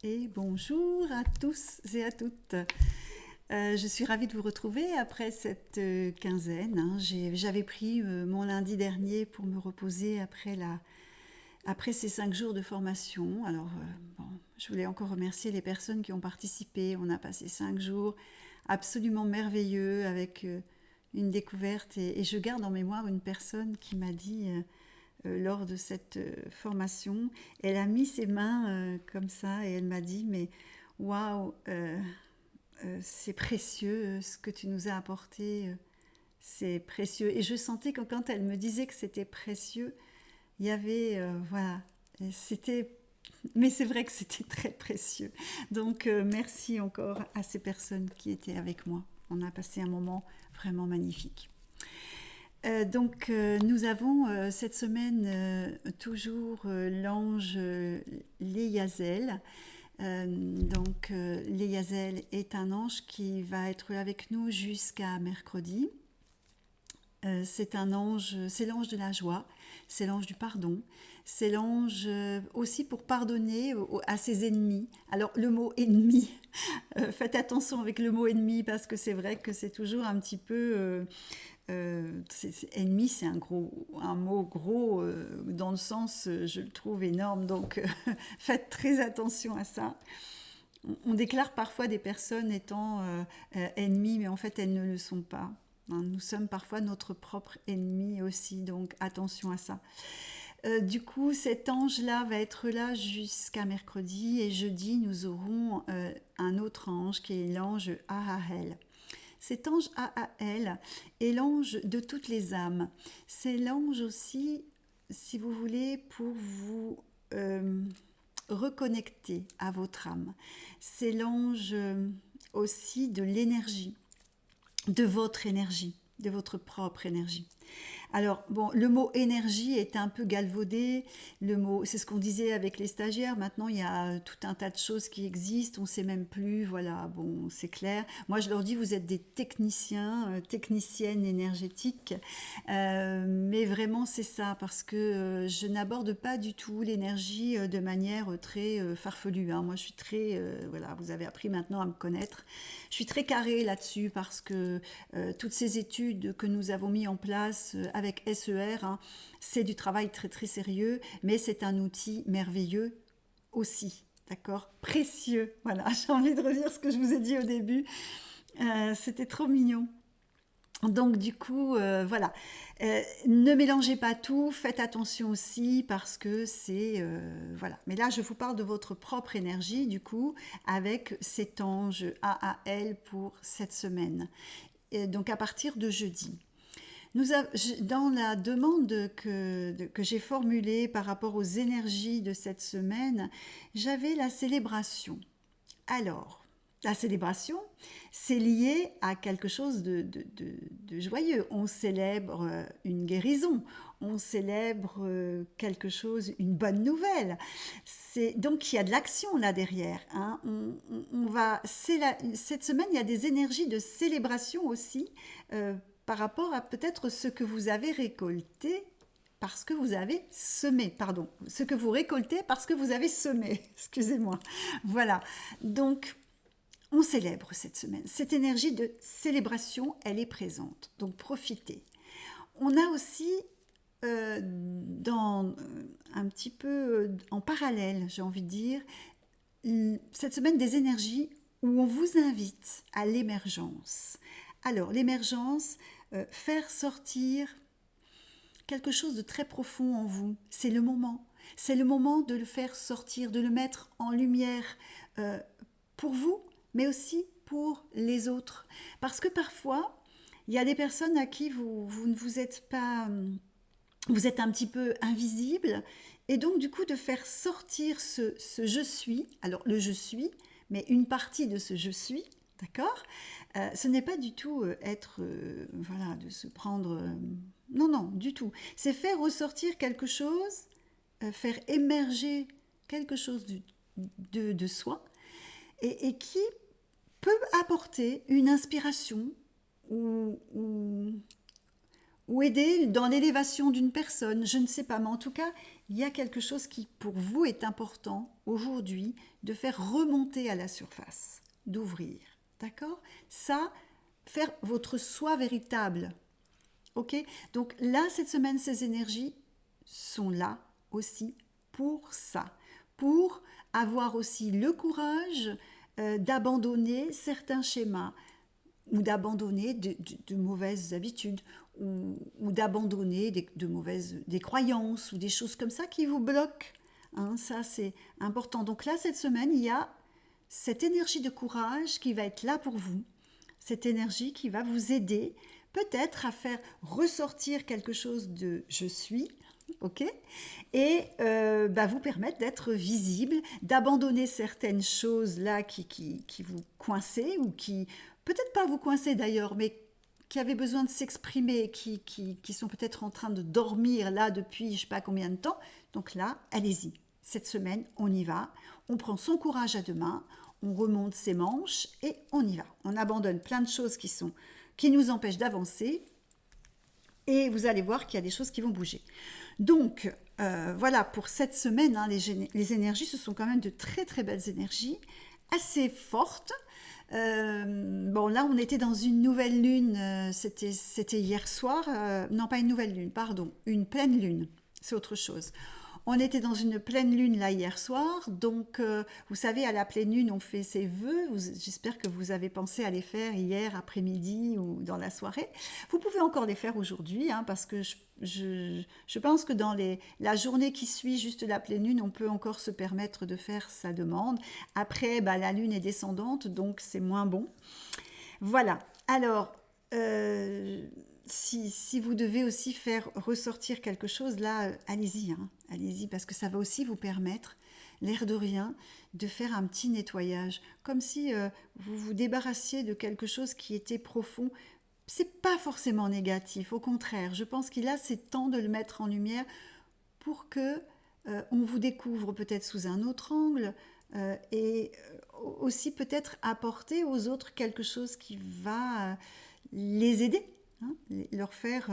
et bonjour à tous et à toutes. Je suis ravie de vous retrouver après cette quinzaine, hein. J'avais pris mon lundi dernier pour me reposer après ces 5 jours de formation. Alors, bon, je voulais encore remercier les personnes qui ont participé. On a passé 5 jours absolument merveilleux avec une découverte et je garde en mémoire une personne qui m'a dit lors de cette formation, elle a mis ses mains comme ça et elle m'a dit mais waouh, c'est précieux ce que tu nous as apporté, c'est précieux. Et je sentais que quand elle me disait que c'était précieux, il y avait voilà, c'était mais c'est vrai que c'était très précieux. Donc merci encore à ces personnes qui étaient avec moi. On a passé un moment vraiment magnifique. Nous avons cette semaine toujours l'ange Léazel. Léazel est un ange qui va être avec nous jusqu'à mercredi. C'est un ange, c'est l'ange de la joie, c'est l'ange du pardon, c'est l'ange aussi pour pardonner à ses ennemis. Alors le mot ennemi, faites attention avec le mot ennemi parce que c'est vrai que c'est toujours un petit peu ennemi, c'est un mot gros dans le sens, je le trouve énorme. Donc faites très attention à ça. On déclare parfois des personnes étant ennemies, mais en fait elles ne le sont pas. Nous sommes parfois notre propre ennemi aussi, donc attention à ça. Du coup, cet ange-là va être là jusqu'à mercredi et jeudi, nous aurons un autre ange qui est l'ange Ahael. Cet ange Ahael est l'ange de toutes les âmes. C'est l'ange aussi, si vous voulez, pour vous reconnecter à votre âme. C'est l'ange aussi de l'énergie, de votre propre énergie. Alors, bon, le mot énergie est un peu galvaudé. Le mot, c'est ce qu'on disait avec les stagiaires. Maintenant, il y a tout un tas de choses qui existent. On ne sait même plus. Voilà, bon, c'est clair. Moi, je leur dis, vous êtes des techniciens, techniciennes énergétiques. Mais vraiment, c'est ça, parce que je n'aborde pas du tout l'énergie de manière très farfelue, hein. Moi, je suis très, voilà, vous avez appris maintenant à me connaître. Je suis très carrée là-dessus parce que toutes ces études que nous avons mis en place avec SER, hein, c'est du travail très très sérieux, mais c'est un outil merveilleux aussi, d'accord, précieux. Voilà, j'ai envie de redire ce que je vous ai dit au début. C'était trop mignon. Donc du coup, voilà, ne mélangez pas tout, faites attention aussi parce que c'est, voilà. Mais là, je vous parle de votre propre énergie, du coup, avec cet ange AAL pour cette semaine. Et donc à partir de jeudi. Dans la demande que j'ai formulée par rapport aux énergies de cette semaine, j'avais la célébration. Alors, la célébration, c'est lié à quelque chose de joyeux. On célèbre une guérison, on célèbre quelque chose, une bonne nouvelle. Donc il y a de l'action là derrière, hein. Cette semaine, il y a des énergies de célébration aussi par rapport à peut-être ce que vous avez récolté parce que vous avez semé, pardon, ce que vous récoltez parce que vous avez semé, excusez-moi. Voilà, donc on célèbre cette semaine. Cette énergie de célébration, elle est présente, donc profitez. On a aussi un petit peu en parallèle, j'ai envie de dire, cette semaine des énergies où on vous invite à l'émergence. Alors, l'émergence, faire sortir quelque chose de très profond en vous, c'est le moment. C'est le moment de le faire sortir, de le mettre en lumière pour vous, mais aussi pour les autres. Parce que parfois, il y a des personnes à qui vous ne vous êtes pas... Vous êtes un petit peu invisible. Et donc, du coup, de faire sortir ce je suis, alors le je suis, mais une partie de ce je suis, d'accord, ce n'est pas du tout être, voilà, de se prendre... non, non, du tout. C'est faire ressortir quelque chose, faire émerger quelque chose de soi, et qui peut apporter une inspiration ou aider dans l'élévation d'une personne, je ne sais pas, mais en tout cas, il y a quelque chose qui pour vous est important aujourd'hui de faire remonter à la surface, d'ouvrir. D'accord? Ça, faire votre soi véritable. Ok? Donc là, cette semaine, ces énergies sont là aussi pour ça. Pour avoir aussi le courage d'abandonner certains schémas ou d'abandonner de mauvaises habitudes ou d'abandonner des croyances ou des choses comme ça qui vous bloquent. Hein, ça, c'est important. Donc là, cette semaine, il y a cette énergie de courage qui va être là pour vous, cette énergie qui va vous aider peut-être à faire ressortir quelque chose de je suis, ok, et vous permettre d'être visible, d'abandonner certaines choses là qui vous coinçaient ou qui, peut-être pas vous coincer d'ailleurs, mais qui avaient besoin de s'exprimer, qui sont peut-être en train de dormir là depuis je ne sais pas combien de temps. Donc là, allez-y. Cette semaine, on y va. On prend son courage à deux mains, on remonte ses manches et on y va. On abandonne plein de choses qui nous empêchent d'avancer et vous allez voir qu'il y a des choses qui vont bouger. Donc, voilà, pour cette semaine, hein, les énergies, ce sont quand même de très très belles énergies, assez fortes. Bon, là, on était dans une nouvelle lune, c'était hier soir, non pas une nouvelle lune, pardon, une pleine lune, c'est autre chose. On était dans une pleine lune là hier soir, donc vous savez, à la pleine lune, on fait ses vœux. J'espère que vous avez pensé à les faire hier après-midi ou dans la soirée. Vous pouvez encore les faire aujourd'hui, hein, parce que je pense que dans la journée qui suit juste la pleine lune, on peut encore se permettre de faire sa demande. Après, la lune est descendante, donc c'est moins bon. Voilà, alors... si vous devez aussi faire ressortir quelque chose, là, allez-y, hein, allez-y, parce que ça va aussi vous permettre, l'air de rien, de faire un petit nettoyage, comme si vous vous débarrassiez de quelque chose qui était profond. C'est pas forcément négatif, au contraire, je pense qu'il a c'est temps de le mettre en lumière pour que on vous découvre peut-être sous un autre angle et aussi peut-être apporter aux autres quelque chose qui va les aider. Hein, leur faire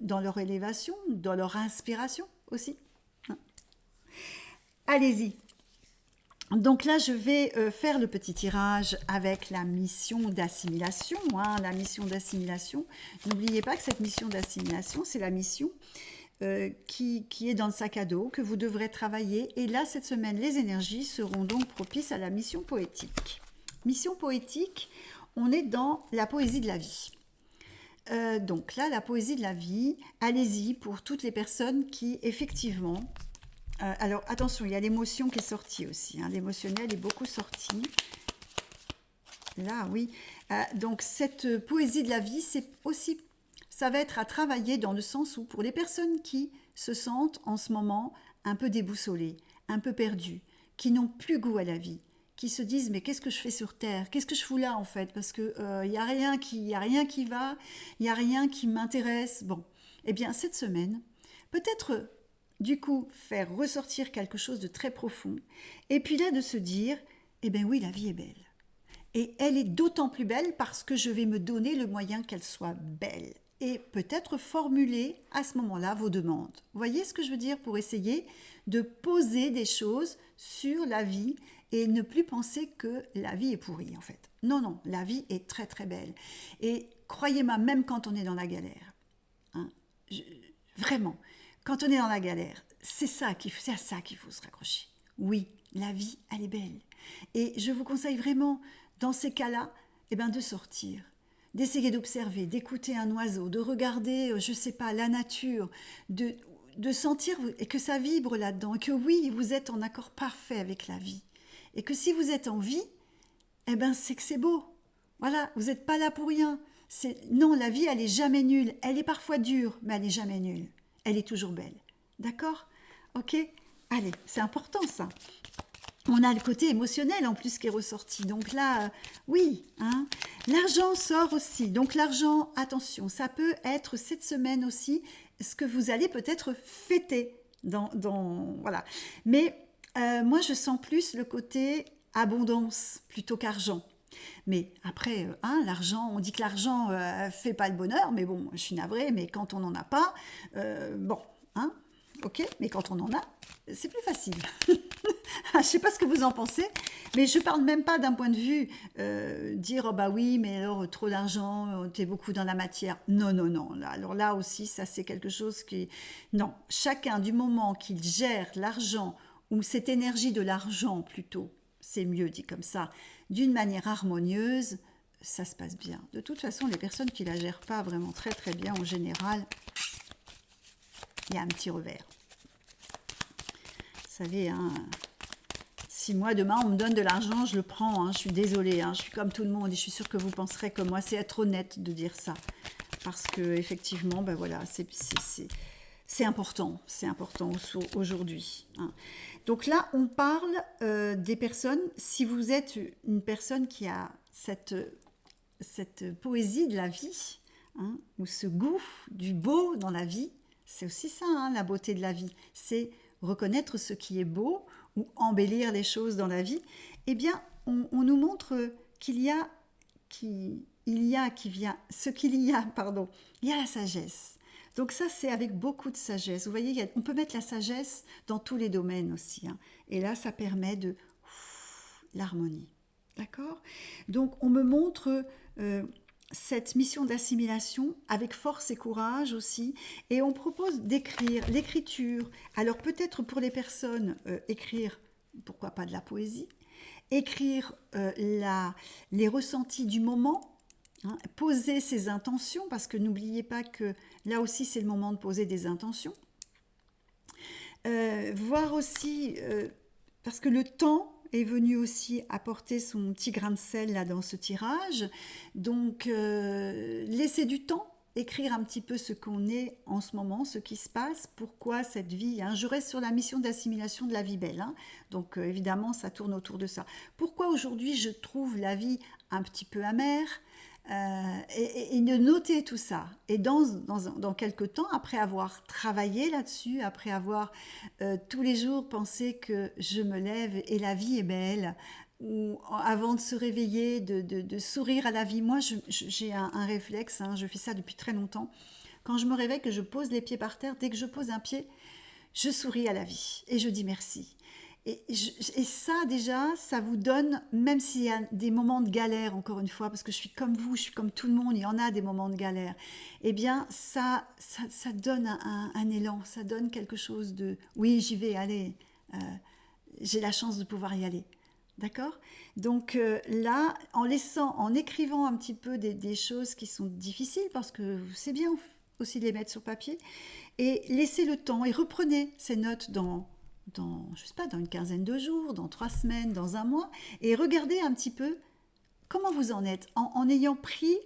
dans leur élévation, dans leur inspiration aussi. Hein. Allez-y. Donc là, je vais faire le petit tirage avec la mission d'assimilation. Hein, la mission d'assimilation. N'oubliez pas que cette mission d'assimilation, c'est la mission qui est dans le sac à dos, que vous devrez travailler. Et là, cette semaine, les énergies seront donc propices à la mission poétique. Mission poétique, on est dans la poésie de la vie. Donc là, la poésie de la vie, allez-y pour toutes les personnes qui, effectivement... alors, attention, il y a l'émotion qui est sortie aussi. Hein, l'émotionnel est beaucoup sorti. Là, oui. Donc, cette poésie de la vie, c'est aussi... Ça va être à travailler dans le sens où, pour les personnes qui se sentent en ce moment un peu déboussolées, un peu perdues, qui n'ont plus goût à la vie, qui se disent mais qu'est-ce que je fais sur Terre? Qu'est-ce que je fous là en fait? Parce que y a rien qui va, il y a rien qui m'intéresse. Bon, eh bien cette semaine, peut-être du coup faire ressortir quelque chose de très profond, et puis là de se dire eh bien oui, la vie est belle. Et elle est d'autant plus belle parce que je vais me donner le moyen qu'elle soit belle. Et peut-être formuler à ce moment-là vos demandes. Vous voyez ce que je veux dire pour essayer de poser des choses sur la vie et ne plus penser que la vie est pourrie en fait. Non, non, la vie est très très belle. Et croyez-moi, même quand on est dans la galère, hein, vraiment, quand on est dans la galère, c'est à ça qu'il faut se raccrocher. Oui, la vie, elle est belle. Et je vous conseille vraiment, dans ces cas-là, de sortir, d'essayer d'observer, d'écouter un oiseau, de regarder, je sais pas, la nature, de sentir que ça vibre là-dedans, et que oui, vous êtes en accord parfait avec la vie. Et que si vous êtes en vie, c'est que c'est beau. Voilà, vous n'êtes pas là pour rien. Non, la vie, elle est jamais nulle. Elle est parfois dure, mais elle n'est jamais nulle. Elle est toujours belle. D'accord? Ok? Allez, c'est important ça. On a le côté émotionnel en plus qui est ressorti. Donc là, oui, hein. L'argent sort aussi. Donc l'argent, attention, ça peut être cette semaine aussi ce que vous allez peut-être fêter. Voilà. Mais moi, je sens plus le côté abondance plutôt qu'argent. Mais après, l'argent, on dit que l'argent fait pas le bonheur, mais bon, je suis navrée, mais quand on n'en a pas, bon, hein, ok? Mais quand on en a, c'est plus facile. Je ne sais pas ce que vous en pensez, mais je ne parle même pas d'un point de vue dire oh bah oui, mais alors trop d'argent, tu es beaucoup dans la matière. Non, non, non. Alors là aussi, ça c'est quelque chose qui... Non, chacun du moment qu'il gère l'argent, ou cette énergie de l'argent plutôt, c'est mieux dit comme ça, d'une manière harmonieuse, ça se passe bien. De toute façon, les personnes qui ne la gèrent pas vraiment très très bien, en général, il y a un petit revers. Vous savez, hein, si moi demain on me donne de l'argent, je le prends, hein, je suis désolée, hein, je suis comme tout le monde et je suis sûre que vous penserez comme moi, c'est être honnête de dire ça. Parce que effectivement, ben voilà, c'est important aujourd'hui. Hein. Donc là, on parle des personnes, si vous êtes une personne qui a cette poésie de la vie, hein, ou ce goût du beau dans la vie, c'est aussi ça, hein, la beauté de la vie, c'est reconnaître ce qui est beau ou embellir les choses dans la vie. Eh bien, on nous montre qu'il y a, pardon, il y a la sagesse. Donc ça, c'est avec beaucoup de sagesse. Vous voyez, on peut mettre la sagesse dans tous les domaines aussi. Hein. Et là, ça permet de l'harmonie. D'accord? Donc, on me montre cette mission d'assimilation avec force et courage aussi. Et on propose d'écrire, l'écriture. Alors, peut-être pour les personnes, écrire, pourquoi pas de la poésie, écrire les ressentis du moment, hein, poser ses intentions, parce que n'oubliez pas que là aussi, c'est le moment de poser des intentions. Voir aussi, parce que le temps est venu aussi apporter son petit grain de sel là dans ce tirage. Donc, laissez du temps, écrire un petit peu ce qu'on est en ce moment, ce qui se passe, pourquoi cette vie. Hein. Je reste sur la mission d'assimilation de la vie belle. Hein. Donc, évidemment, ça tourne autour de ça. Pourquoi aujourd'hui je trouve la vie un petit peu amère et de noter tout ça. Et dans quelques temps, après avoir travaillé là-dessus, après avoir tous les jours pensé que je me lève et la vie est belle, ou avant de se réveiller, de sourire à la vie. Moi, j'ai un réflexe, hein, je fais ça depuis très longtemps. Quand je me réveille, que je pose les pieds par terre, dès que je pose un pied, je souris à la vie et je dis merci. Et ça, déjà, ça vous donne, même s'il y a des moments de galère, encore une fois, parce que je suis comme vous, je suis comme tout le monde, il y en a des moments de galère, eh bien, ça donne un élan, ça donne quelque chose de, oui, j'y vais, allez, j'ai la chance de pouvoir y aller. D'accord? Donc là, en écrivant un petit peu des choses qui sont difficiles, parce que c'est bien aussi de les mettre sur papier, et laissez le temps, et reprenez ces notes je sais pas, dans une quinzaine de jours, dans 3 semaines, dans un mois, et regardez un petit peu comment vous en êtes, en ayant pris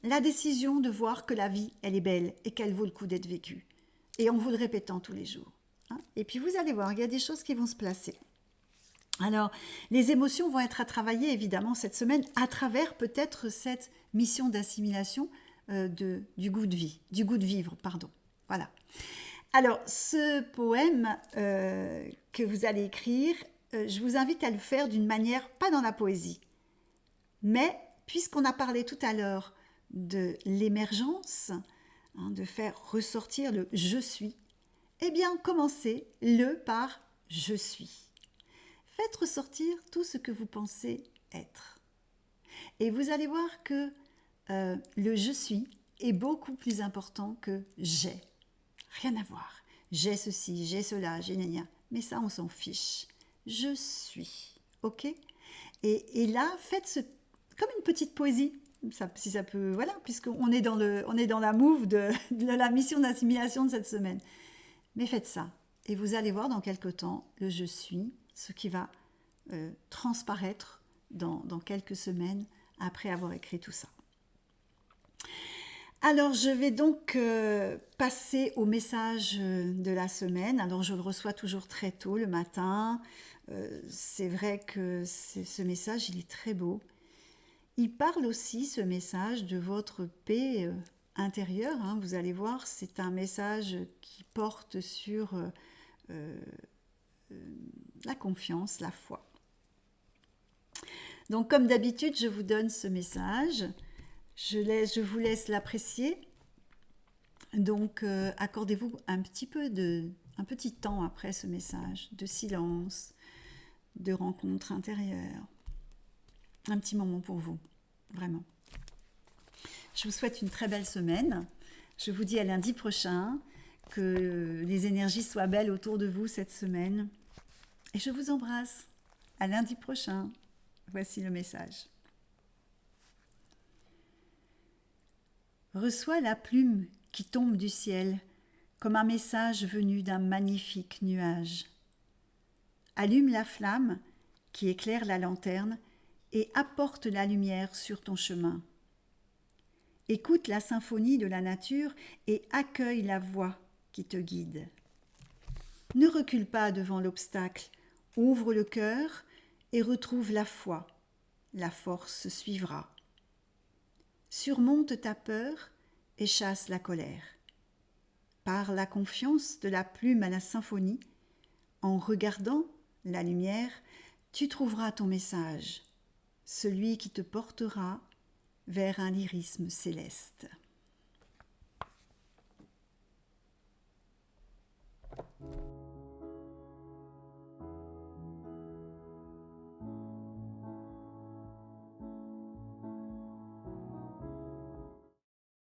la décision de voir que la vie, elle est belle, et qu'elle vaut le coup d'être vécue, et en vous le répétant tous les jours. Hein. Et puis vous allez voir, il y a des choses qui vont se placer. Alors, les émotions vont être à travailler évidemment cette semaine à travers peut-être cette mission d'assimilation du goût de vie, du goût de vivre, pardon. Voilà. Alors, ce poème que vous allez écrire, je vous invite à le faire d'une manière, pas dans la poésie, mais puisqu'on a parlé tout à l'heure de l'émergence, hein, de faire ressortir le « je suis », eh bien, commencez-le par « je suis ». Faites ressortir tout ce que vous pensez être. Et vous allez voir que le « je suis » est beaucoup plus important que « j'ai ». Rien à voir. J'ai ceci, j'ai cela, j'ai gna gna. Mais ça, on s'en fiche. Je suis. OK? Et là, faites comme une petite poésie. Si ça peut, voilà, puisqu'on est dans la move de la mission d'assimilation de cette semaine. Mais faites ça. Et vous allez voir dans quelques temps le je suis, ce qui va transparaître dans quelques semaines après avoir écrit tout ça. Alors, je vais donc passer au message de la semaine. Alors, je le reçois toujours très tôt le matin. C'est vrai que ce message, il est très beau. Il parle aussi, ce message, de votre paix intérieure. Hein. Vous allez voir, c'est un message qui porte sur la confiance, la foi. Donc, comme d'habitude, je vous donne ce message. Je vous laisse l'apprécier. Donc, accordez-vous un petit peu de un petit temps après ce message de silence, de rencontre intérieure. Un petit moment pour vous, vraiment. Je vous souhaite une très belle semaine. Je vous dis à lundi prochain, que les énergies soient belles autour de vous cette semaine. Et je vous embrasse. À lundi prochain. Voici le message. Reçois la plume qui tombe du ciel comme un message venu d'un magnifique nuage. Allume la flamme qui éclaire la lanterne et apporte la lumière sur ton chemin. Écoute la symphonie de la nature et accueille la voix qui te guide. Ne recule pas devant l'obstacle, ouvre le cœur et retrouve la foi. La force suivra. Surmonte ta peur et chasse la colère. Par la confiance de la plume à la symphonie, en regardant la lumière, tu trouveras ton message, celui qui te portera vers un lyrisme céleste.